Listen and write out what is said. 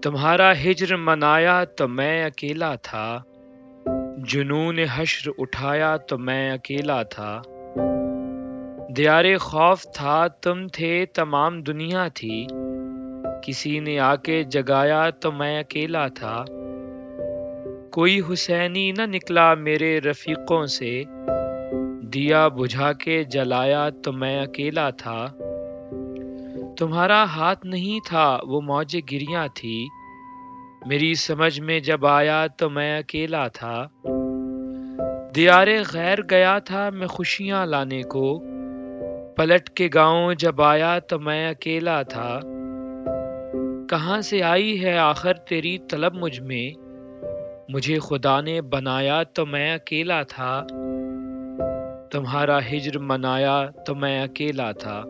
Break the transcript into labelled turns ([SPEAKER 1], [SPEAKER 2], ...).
[SPEAKER 1] تمہارا ہجر منایا تو میں اکیلا تھا، جنون حشر اٹھایا تو میں اکیلا تھا۔ دیار خوف تھا تم تھے تمام دنیا تھی، کسی نے آ کے جگایا تو میں اکیلا تھا۔ کوئی حسینی نہ نکلا میرے رفیقوں سے، دیا بجھا کے جلایا تو میں اکیلا تھا۔ تمہارا ہاتھ نہیں تھا وہ موج گریاں تھی، میری سمجھ میں جب آیا تو میں اکیلا تھا۔ دیار غیر گیا تھا میں خوشیاں لانے کو، پلٹ کے گاؤں جب آیا تو میں اکیلا تھا۔ کہاں سے آئی ہے آخر تیری طلب مجھ میں، مجھے خدا نے بنایا تو میں اکیلا تھا۔ تمہارا ہجر منایا تو میں اکیلا تھا۔